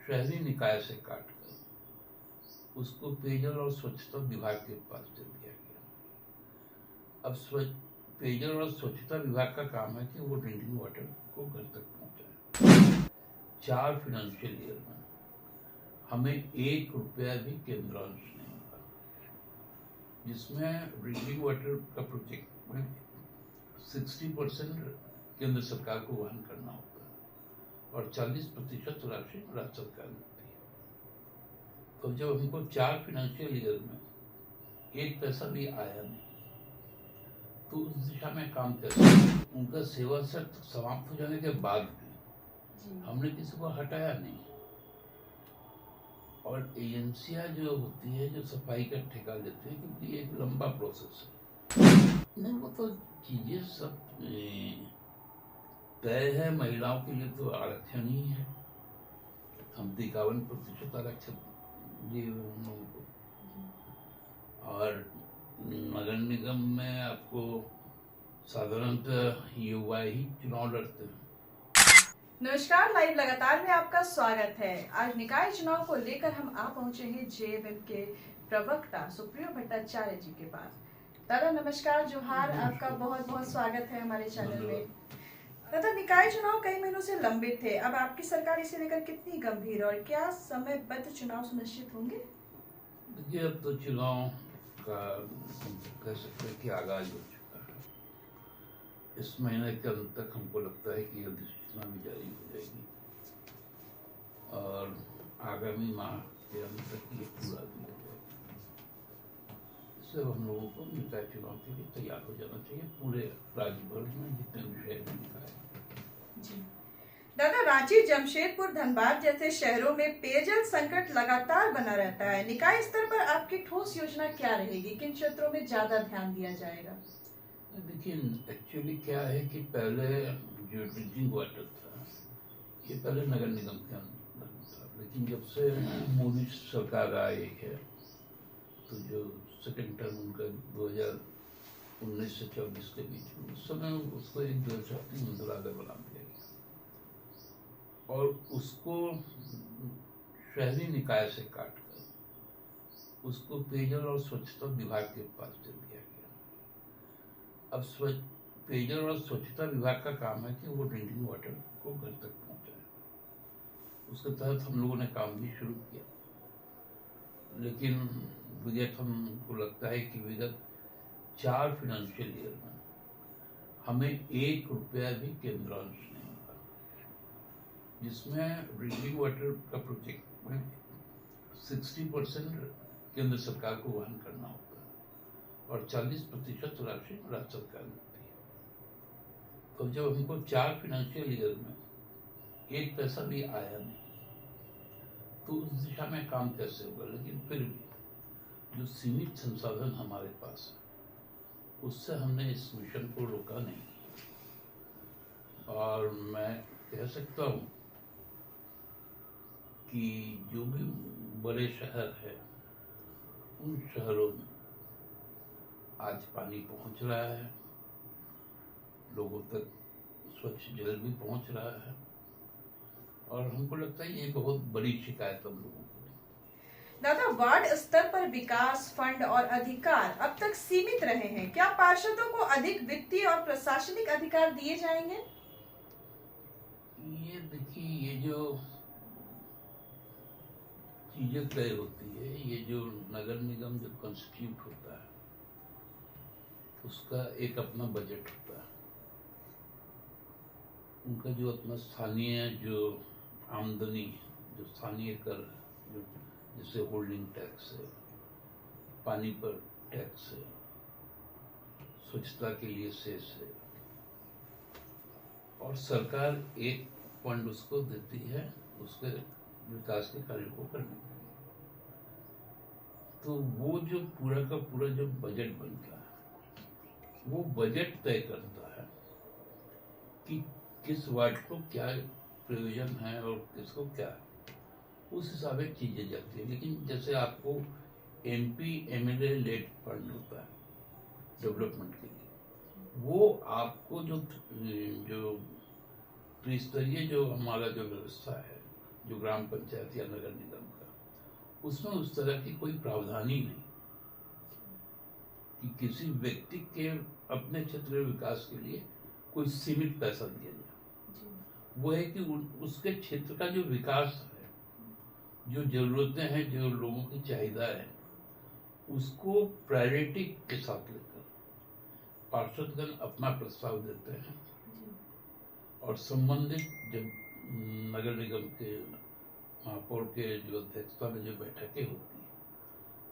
शहरी निकाय से काटकर उसको पेयजल और स्वच्छता विभाग के पास दे दिया गया। अब पेयजल और स्वच्छता विभाग का काम है कि वो ड्रिंकिंग वाटर को घर तक पहुंचाए। 4 फाइनेंशियल ईयर में हमें 1 रुपया भी केंद्रांश नहीं मिला, जिसमें ड्रिंकिंग वाटर का प्रोजेक्ट में 60% केंद्र सरकार को वहन करना होता है और 40% राशि राज्य सरकार देती है। तो जब हमको 4 फाइनेंशियल ईयर में 1 पैसा भी आया नहीं, तो उस दिशा में काम कैसे? उनका सेवा शर्त समाप्त हो जाने के बाद भी हमने किसी को हटाया नहीं। और एजेंसियां जो होती है, जो सफाई का ठेका लेते हैं, क्योंकि ये एक लंबा प्रोसेस है। नहीं, वो तो चीजें सब तय है। महिलाओं के लिए तो आरक्षण ही है, हम 51% आरक्षण दिए हुए हम लोगों को। और नगर निगम में आपको साधारणतः युवा ही चुनाव लड़ते हैं। नमस्कार, लाइव लगातार में आपका स्वागत है। आज निकाय चुनाव को लेकर हम आ पहुंचे हैं जेएमएम के प्रवक्ता सुप्रियो भट्टाचार्य जी के पास। दादा नमस्कार, जोहार, आपका बहुत बहुत स्वागत है हमारे चैनल में। दादा, निकाय चुनाव कई महीनों से लंबित थे, अब आपकी सरकार इसे लेकर कितनी गंभीर और क्या समयबद्ध चुनाव सुनिश्चित होंगे? देखिए, अब तो चुनाव का कह सकते हैं कि आगाज हो चुका है। इस महीने के अंत तक हमको लगता है कि अधिसूचना भी जारी हो जाएगी और आगामी माह के अंत तक ये पूरा भी हो जाएगा। इससे हम लोगों को निकाय चुनाव के लिए तैयार हो जाना चाहिए, पूरे राज्य भर में जितने विषय निकाय। जी दादा, रांची, जमशेदपुर, धनबाद जैसे शहरों में पेयजल संकट लगातार बना रहता है। निकाय स्तर पर आपकी ठोस योजना क्या रहेगी? किन क्षेत्रों में ज्यादा ध्यान दिया जाएगा? देखिए, एक्चुअली क्या है कि पहले जो ड्रिंकिंग वाटर था, ये पहले नगर निगम के अंदर था, लेकिन जब से मोदी सरकार आई है, तो जो सेकेंड टर्म उनका 2019 से 24 के बीच में, उस समय उसको एक जल शक्ति मंत्रालय बना दिया गया और उसको शहरी निकाय से काटकर उसको पेयजल और स्वच्छता विभाग के पास दे दिया गया। अब पेयजल और स्वच्छता विभाग का काम है कि वो ड्रिंकिंग वाटर को घर तक पहुंचाए। उसके तहत हम लोगों ने काम भी शुरू किया, लेकिन विगत हमको लगता है कि विगत 4 फाइनेंशियल ईयर में हमें 1 रुपया भी केंद्रांश नहीं मिला, जिसमें ड्रिंकिंग वाटर का प्रोजेक्ट में 60% केंद्र सरकार को वहन करना होता है और 40% राशि राज्य सरकार देती है। तो जब हमको 4 फाइनेंशियल ईयर में 1 पैसा भी आया नहीं, तो उस दिशा में काम कैसे होगा? लेकिन फिर भी जो सीमित संसाधन हमारे पास है, उससे हमने इस मिशन को रोका नहीं। और मैं कह सकता हूँ कि जो भी बड़े शहर है, उन शहरों में आज पानी पहुंच रहा है, लोगों तक स्वच्छ जल भी पहुंच रहा है, और हमको लगता है ये बहुत बड़ी शिकायत हम लोगों को। दादा, वार्ड स्तर पर विकास फंड और अधिकार अब तक सीमित रहे हैं, क्या पार्षदों को अधिक वित्तीय और प्रशासनिक अधिकार दिए जाएंगे? ये देखिए, ये जो चीजें तय होती है, ये जो नगर निगम जब कॉन्स्टिट्यूट होता है, उसका एक अपना बजट होता है, उनका जो अपना स्थानीय जो आमदनी, जो स्थानीय कर है, जो जैसे होल्डिंग टैक्स है, पानी पर टैक्स है, स्वच्छता के लिए सेस है, और सरकार एक फंड उसको देती है उसके विकास के कार्यों को करने के लिए। तो वो जो पूरा का पूरा जो बजट बनता है, वो बजट तय करता है कि किस वार्ड को क्या प्रयोजन है और किसको क्या है, उस हिसाब से चीजें जाती है। लेकिन जैसे आपको MP MLA लेड फंड होता है डेवलपमेंट के लिए, वो आपको जो त्रिस्तरीय जो हमारा जो व्यवस्था है, जो ग्राम पंचायत या नगर निगम का, उसमें उस तरह की कोई प्रावधान ही नहीं कि किसी व्यक्ति के अपने क्षेत्र विकास के लिए कोई सीमित पैसा दिया जाए। वो है कि उसके क्षेत्र का जो विकास है, जो जरूरतें हैं, जो लोगों की चाहिदा है, उसको प्रायोरिटी के साथ लेकर पार्षदगण अपना प्रस्ताव देते हैं और संबंधित जब नगर निगम के महापौर के जो अध्यक्षता में जो बैठकें होती है,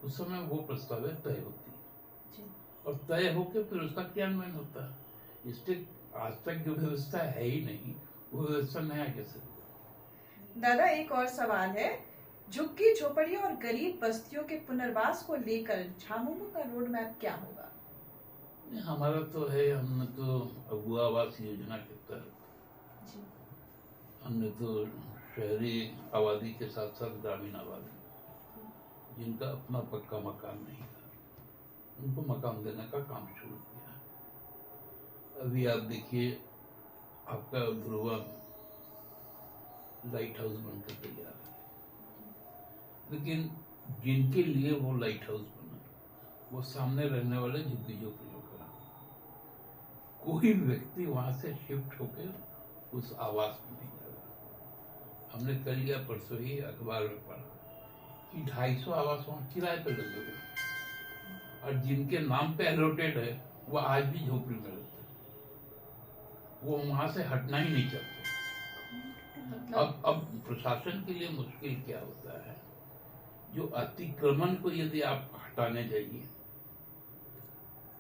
उस समय वो प्रस्ताव तय होती है और तय होकर फिर उसका क्रियान्वयन होता है। इससे आज तक जो व्यवस्था है ही नहीं, वो व्यवस्था नया कैसे होगा? दादा, एक और सवाल है, झुग्गी झोपड़ियों और गरीब बस्तियों के पुनर्वास को लेकर झामुमो का रोड मैप क्या होगा? हमारा तो है, हमने तो अगुआ आवास योजना के तहत हमने तो शहरी आबादी के साथ साथ ग्रामीण आबादी जिनका अपना पक्का मकान नहीं था, उनको मकान देने का काम शुरू किया। अभी आप देखिए, आपका ध्रुवा लाइट हाउस बनकर तैयार है, लेकिन जिनके लिए वो लाइट हाउस बना, वो सामने रहने वाले झुग्गी झोपड़ियों का, कोई व्यक्ति वहां से शिफ्ट होकर उस आवास में नहीं जा रहा। हमने कल या परसों ही अखबार में पढ़ा कि 250 आवास वहां किराए पे लगे हुए और जिनके नाम पे अलॉटेड है वो आज भी झोपड़ी में रहते हैं, वो वहां से हटना ही नहीं चाहते। अब प्रशासन के लिए मुश्किल क्या होता है, जो अतिक्रमण को यदि आप हटाने जाइए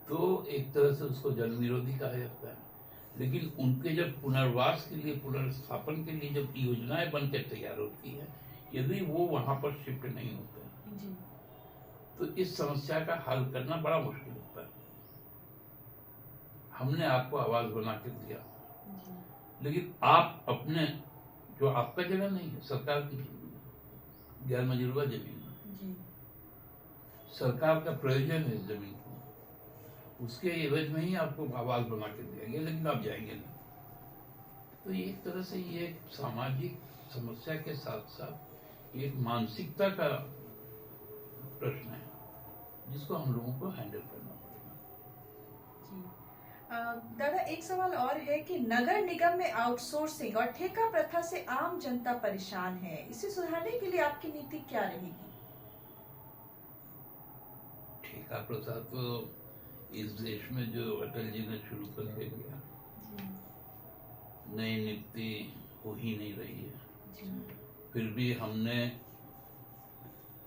तो एक तरह से उसको जन विरोधी कहा जाता है, लेकिन उनके जब पुनर्वास के लिए, पुनर्स्थापन के लिए जब योजनाएं बनकर तैयार होती है, यदि वो वहां पर शिफ्ट नहीं होते जी। तो इस समस्या का हल करना बड़ा मुश्किल होता है। हमने आपको आवास बना के दिया, लेकिन आप अपने, जो आपका जगह नहीं है, सरकार की जमीन है, गैर मजरूबा जमीन है, सरकार का प्रयोजन है इस जमीन को, उसके एवज में ही आपको आवास बना के दिया गया, लेकिन आप जाएंगे नहीं। तो एक तरह से ये सामाजिक समस्या के साथ साथ एक मानसिकता का प्रश्न है, जिसको हम लोगों को हैंडल करना पड़ेगा। दादा, एक सवाल और है कि नगर निगम में आउटसोर्सिंग और ठेका प्रथा से आम जनता परेशान है, इसे सुधारने के लिए आपकी नीति क्या रहेगी? ठेका प्रथा तो इस देश में जो अटल जी ने शुरू करके गया, नई नियुक्ति हो ही नहीं रही है। फिर भी हमने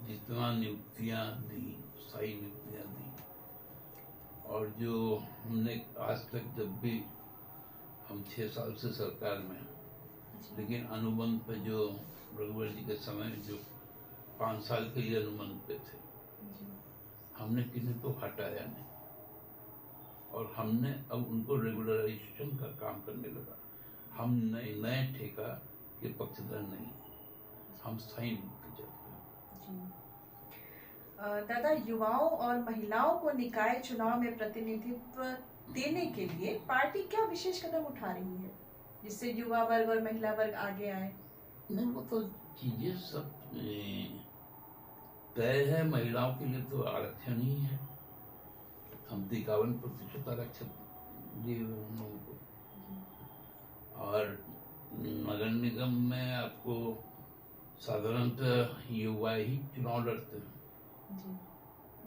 जितना नियुक्तियां दी, स्थायी नियुक्तियां दी, और जो हमने आज तक, जब भी हम 6 साल से सरकार में, लेकिन अनुबंध पे जो रघुवर जी के समय जो 5 साल के लिए अनुबंध पे थे, हमने किन्हीं को हटाया नहीं और हमने अब उनको रेगुलराइजेशन का काम करने लगा। हम नए ठेका के पक्षधर नहीं, हम स्थायी नियुक्ति चाहते हैं। दादा, युवाओं और महिलाओं को निकाय चुनाव में प्रतिनिधित्व देने के लिए पार्टी क्या विशेष कदम उठा रही है, जिससे युवा वर्ग और महिला वर्ग आगे आए? नहीं, वो तो चीजें सब तय है। महिलाओं के लिए तो आरक्षण ही है, हम 51% आरक्षण दिए हुए उन लोगों को, और नगर निगम में आपको साधारणतः युवा ही चुनाव लड़ते हैं।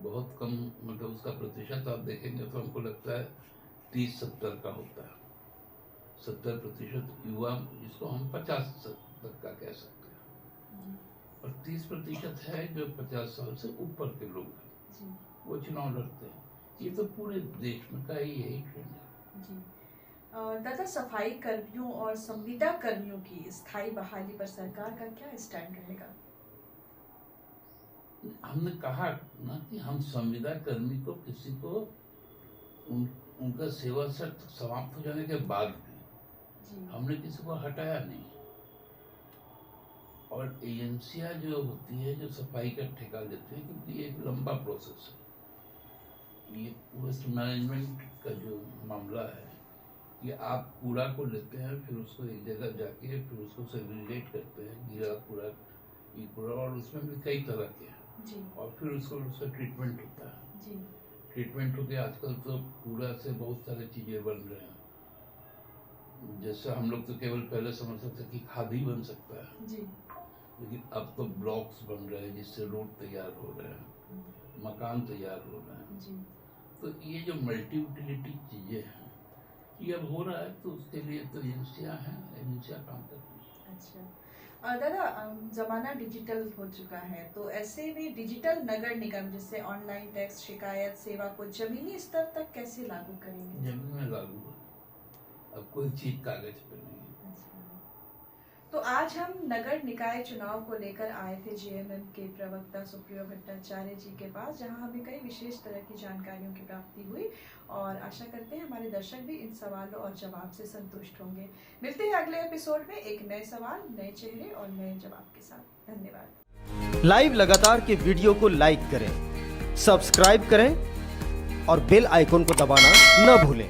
बहुत कम, मतलब उसका प्रतिशत आप देखेंगे तो हमको लगता है 30-70 का होता है। 70% युवा, जिसको हम 50 तक का कह सकते हैं, और 30% है जो 50 साल से ऊपर के लोग हैं, वो चुनाव लड़ते हैं। ये तो पूरे देश में का ही यही ट्रेंड है। दादा, सफाई कर्मियों और संविदा कर्मियों की स्थायी बहाली पर सरकार का क्या स्टैंड रहेगा? हमने कहा ना कि हम संविदा कर्मी को, किसी को उनका सेवा शर्त समाप्त हो जाने के बाद भी हमने किसी को हटाया नहीं। और एजेंसियां जो होती है, जो सफाई का ठेका लेते हैं, क्योंकि ये एक लंबा प्रोसेस है, ये वेस्ट मैनेजमेंट का जो मामला है, कि आप कूड़ा को लेते हैं, फिर उसको एक जगह जाके फिर उसको सेग्रीगेट करते हैं, गीला कूड़ा, ये कूड़ा, और उसमें भी कई तरह के हैं जी और फिर उसका ट्रीटमेंट होता है। जी ट्रीटमेंट होके आजकल तो कूड़ा से बहुत सारी चीज़ें बन रहे हैं। जैसे हम लोग तो केवल पहले समझते थे कि खाद ही बन सकता है, जी लेकिन अब तो ब्लॉक्स बन रहे हैं जिससे रोड तैयार हो रहे हैं, मकान तैयार हो रहे हैं। जी तो ये जो मल्टी यूटिलिटी चीज़ें हैं ये अब हो रहा है, तो उसके लिए तो एजेंसियाँ हैं, एजेंसियाँ काम कर रही हैं। अच्छा दादा, जमाना डिजिटल हो चुका है, तो ऐसे भी डिजिटल नगर निगम जैसे ऑनलाइन टैक्स शिकायत सेवा को जमीनी स्तर तक कैसे लागू करेंगे? जमीन में लागू है, अब कोई चीज कागज पे नहीं है। अच्छा। तो आज हम नगर निकाय चुनाव को लेकर आए थे जेएमएम के प्रवक्ता सुप्रियो भट्टाचार्य जी के पास, जहां हमें कई विशेष तरह की जानकारियों की प्राप्ति हुई और आशा करते हैं हमारे दर्शक भी इन सवालों और जवाब से संतुष्ट होंगे। मिलते हैं अगले एपिसोड में एक नए सवाल, नए चेहरे और नए जवाब के साथ। धन्यवाद। लाइव लगातार के वीडियो को लाइक करें, सब्सक्राइब करें और बेल आइकन को दबाना न भूलें।